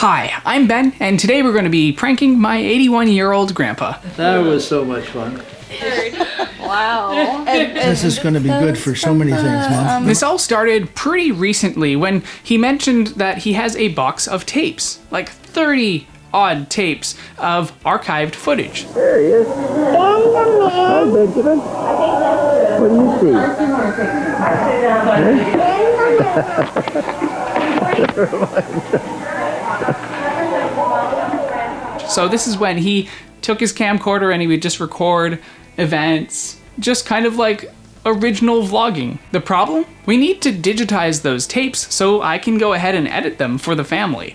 Hi, I'm Ben, and today we're going to be pranking my 81-year-old grandpa. That was so much fun. Wow. This is going to be good for so many things, Mom. This all started pretty recently when he mentioned that he has a box of tapes, like 30 odd tapes of archived footage. There he is. Hi, Benjamin. What do you see? So this is when he took his camcorder and he would just record events, just kind of like original vlogging. The problem? We need to digitize those tapes so I can go ahead and edit them for the family.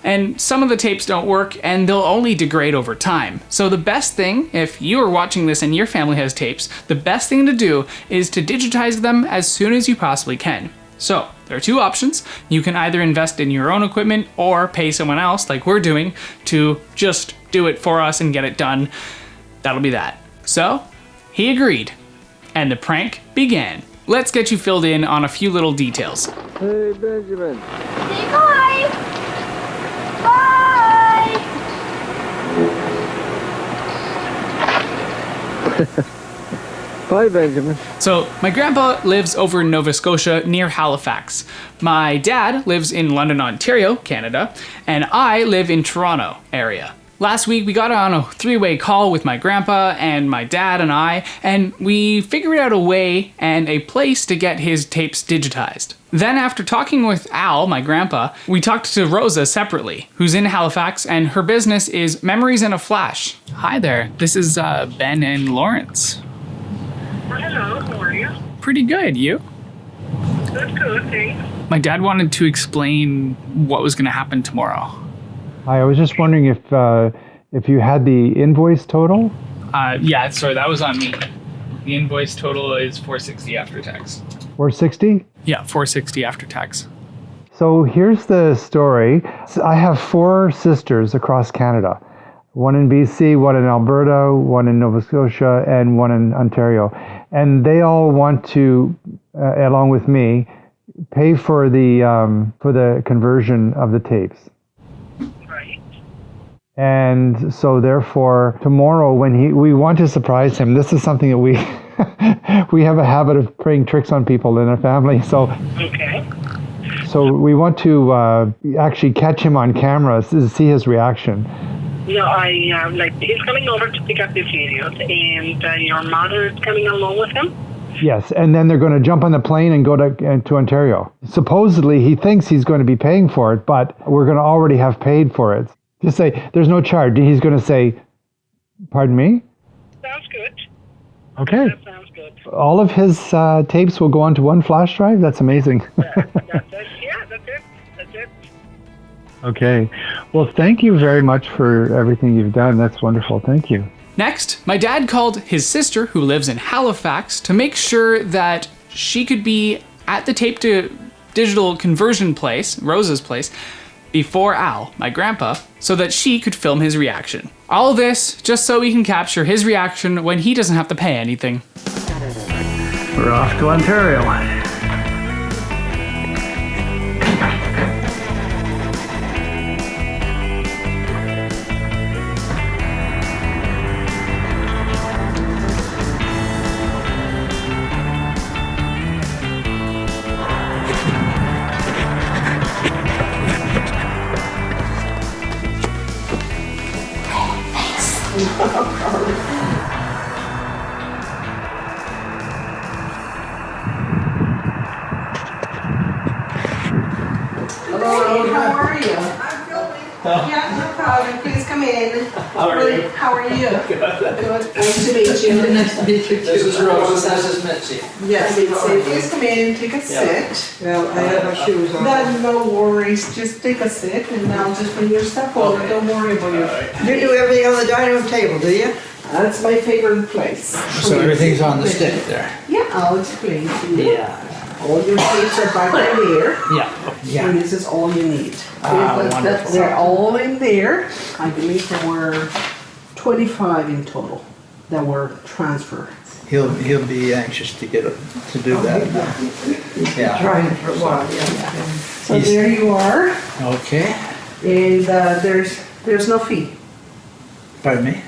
And some of the tapes don't work and they'll only degrade over time. So the best thing, if you are watching this and your family has tapes, the best thing to do is to digitize them as soon as you possibly can. So there are two options. You can either invest in your own equipment or pay someone else, like we're doing, to just do it for us and get it done. That'll be that. So he agreed, and the prank began. Let's get you filled in on a few little details. Hey, Benjamin. Say bye. Bye. Bye, Benjamin. So my grandpa lives over in Nova Scotia near Halifax. My dad lives in London, Ontario, Canada, and I live in Toronto area. Last week we got on a three-way call with my grandpa and my dad and I, and we figured out a way and a place to get his tapes digitized. Then after talking with Al, my grandpa, we talked to Rosa separately, who's in Halifax, and her business is Memories in a Flash. Hi there, this is Ben and Lawrence. Hello, how are you? Pretty good, you? Good, thanks. My dad wanted to explain what was going to happen tomorrow. Hi, I was just wondering if you had the invoice total? Yeah, sorry, that was on me. The invoice total is $460 after tax. 460? Yeah, $460 after tax. So here's the story. I have 4 sisters across Canada. One in BC, one in Alberta, one in Nova Scotia, and one in Ontario. And they all want to, along with me, pay for the conversion of the tapes. Right. And so therefore, tomorrow when we want to surprise him, this is something that we we have a habit of playing tricks on people in our family. So Okay. so we want to actually catch him on camera to see his reaction. No, he's coming over to pick up the videos, and your mother is coming along with him? Yes, and then they're going to jump on the plane and go to Ontario. Supposedly, he thinks he's going to be paying for it, but we're going to already have paid for it. Just say, there's no charge. He's going to say, pardon me? Sounds good. Okay. That sounds good. All of his tapes will go onto one flash drive? That's amazing. That's it. Yeah, that's it. That's it. Okay. Well, thank you very much for everything you've done. That's wonderful. Thank you. Next, my dad called his sister, who lives in Halifax, to make sure that she could be at the tape to digital conversion place, Rosa's place, before Al, my grandpa, so that she could film his reaction. All this just so we can capture his reaction when he doesn't have to pay anything. We're off to Ontario. How are you? I'm filming. Yeah, no problem. Please come in. How are you? How are you? Good. Good. Nice to meet you. Nice to meet you too. This is Rosa. This is Mitzi. Yes, please come in, take a sit. Well, I have my shoes on. No worries. Just take a sit and I'll just bring your stuff over. Don't worry about you. You do everything on the dining room table, do you? That's my favorite place. So everything's on the stick there? Yeah, I'll explain to you. Yeah. All your tapes are back in there. Yeah. And this is all you need. Wonderful. They're all in there. I believe there were 25 in total that were transferred. He'll be anxious to get to do that. Yeah. Trying for a while, yeah. So there you are. Okay. And there's no fee. Pardon me?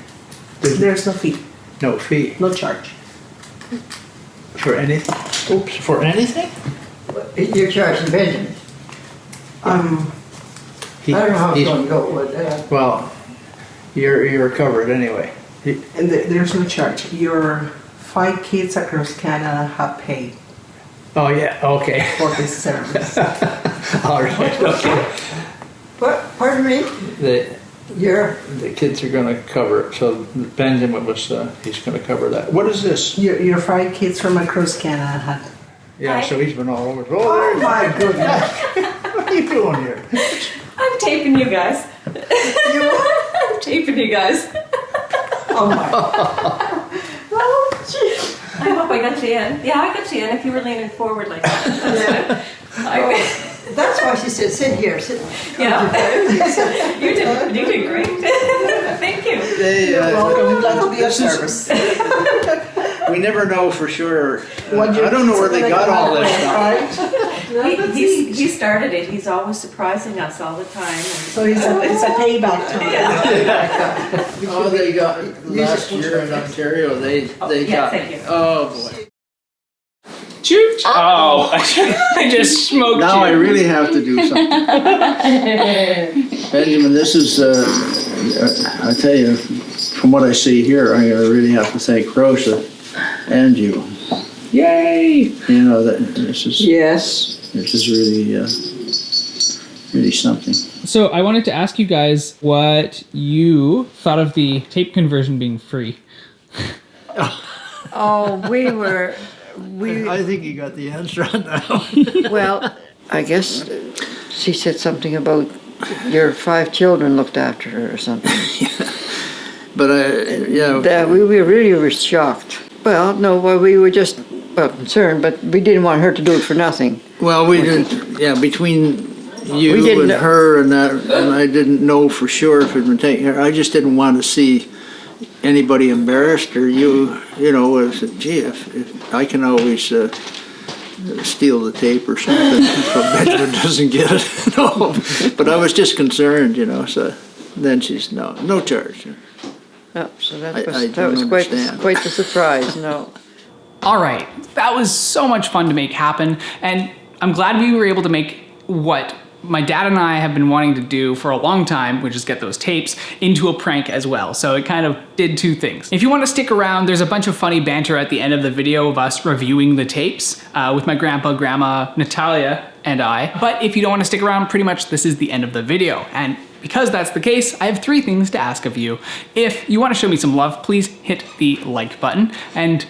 There's no fee, No fee. no charge. For anything? Oops, for anything? You're charging Benjamin. He- I don't know how it's he's- going to go with that. Well, you're covered anyway. And there's no charge. Your 5 kids across Canada have paid Oh, yeah, okay. for this service. All right, okay. What? Pardon me? The kids are gonna cover it, so Benjamin was, he's gonna cover that. What is this? Your 5 kids from across Canada have. Yeah, so he's been all over. Oh my goodness. What are you doing here? I'm taping you guys. I'm taping you guys. Oh my. Oh, jeez. I hope I got you in. Yeah, I got you in if you were leaning forward like that. That's why she said, sit here, sit. Yeah. You did great. Thank you. They, Welcome. Glad to be of service. we never know for sure. What I don't know where they got all this stuff. He started it. He's always surprising us all the time. So it's a payback time. Oh, they got last year in Ontario. They yeah, got. thank you. Oh boy. Shoot! Oh, I just smoked Now I you. really have to do something. Benjamin, this is, I tell you, from what I see here, I really have to thank Rosa and you. Yay! You know, that this is Yes. really, really something. So I wanted to ask you guys what you thought of the tape conversion being free. Oh, we I think you got the answer on that. well, I guess she said something about your 5 children looked after her or something. But We really were shocked. Well, no, we were just, concerned, but we didn't want her to do it for nothing. well, we didn't. Yeah, between We you didn't and know. her and that, and I didn't know for sure if it would take her. I just didn't want to see anybody embarrassed or you know, gee, if I can always steal the tape or something so Benjamin doesn't get it. No, but I was just concerned, you know, so then she's, no charge. Oh, so I that was don't quite understand. the surprise, no. All right, that was so much fun to make happen, and I'm glad we were able to make what my dad and I have been wanting to do for a long time, which is get those tapes, into a prank as well. So it kind of did 2 things. If you want to stick around, there's a bunch of funny banter at the end of the video of us reviewing the tapes with my grandpa, grandma, Natalia, and I. But if you don't want to stick around, pretty much this is the end of the video. And because that's the case, I have 3 things to ask of you. If you want to show me some love, please hit the like button. And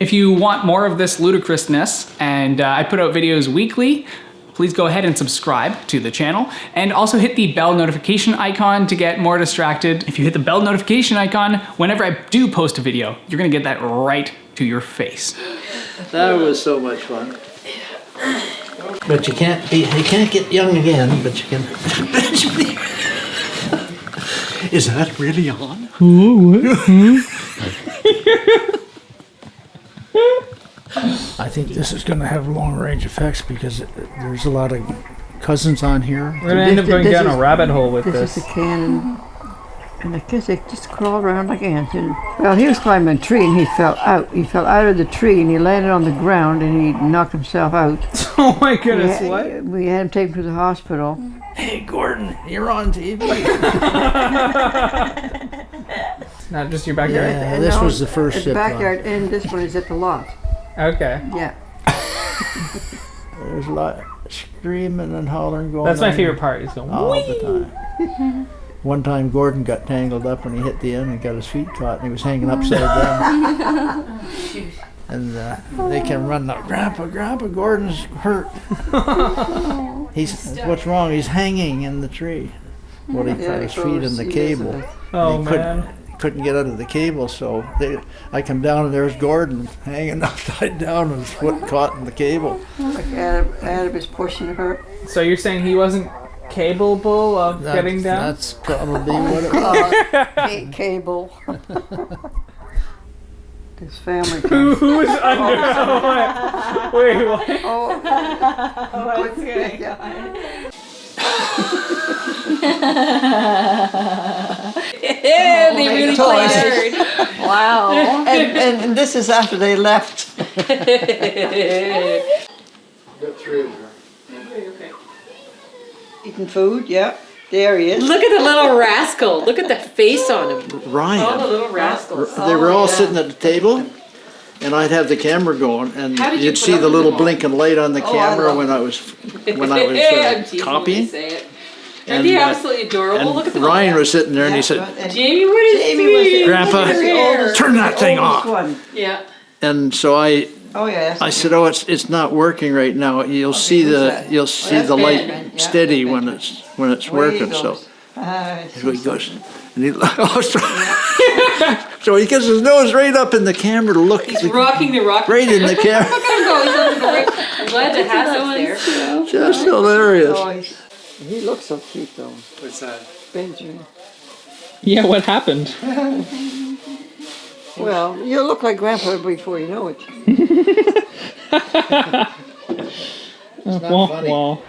if you want more of this ludicrousness, and I put out videos weekly, please go ahead and subscribe to the channel, and also hit the bell notification icon to get more distracted. If you hit the bell notification icon, whenever I do post a video, you're gonna get that right to your face. That was so much fun. But you can't get young again, but you can. Is that really on? I think this is going to have long range effects because there's a lot of cousins on here. We're gonna end up going down a rabbit hole with This is a can, and I guess they just crawl around like ants. Well, he was climbing a tree and he fell out. He fell out of the tree and he landed on the ground and he knocked himself out. Oh my goodness, what? We had him taken to the hospital. Hey, Gordon, you're on TV. Not just your backyard? Yeah, this was the first At the zip line. backyard, and this one is at the lot. Okay. Yeah. There's a lot of screaming and hollering going on. That's my favorite part, is going, All whee! the time. One time Gordon got tangled up and he hit the end and got his feet caught and he was hanging upside down. And they came running up, Grandpa, Gordon's hurt. What's wrong? He's hanging in the tree. Well, he caught his feet in the cable. Oh, He man. couldn't get out of the cable, so I come down and there's Gordon hanging upside down with his foot caught in the cable. Like Adam is pushing her. So you're saying he wasn't capable of getting down? That's probably what it was. Cable. His family. Who was under? Wait, what? Oh, They really played hard. Wow. and this is after they left. Got 3 of them. Eating food, yeah. There he is. Look at the little rascal. Look at the face on him. All the Ryan, little rascals. they were all sitting at the table, and I'd have the camera going, and How did you you'd put see up the with little them all? blinking light on the camera when I was copying. Aren't they absolutely adorable? Look at And them. Ryan was sitting there, and he said, Jamie, what is Jamie was he? "Grandpa, turn that thing off." One. Yeah. And so I Oh yeah. I said, "Oh, it's not working right now. You'll see the light steady when it's working." So he goes, and he so he gets his nose right up in the camera to look. He's rocking the rock. Right in the camera. Look at him go. He's looking great. I'm glad to have him there. Just hilarious. Oh, he looks so cute though. What's that? Benjamin. Yeah, what happened? Well, you'll look like Grandpa before you know it. It's not funny. Well.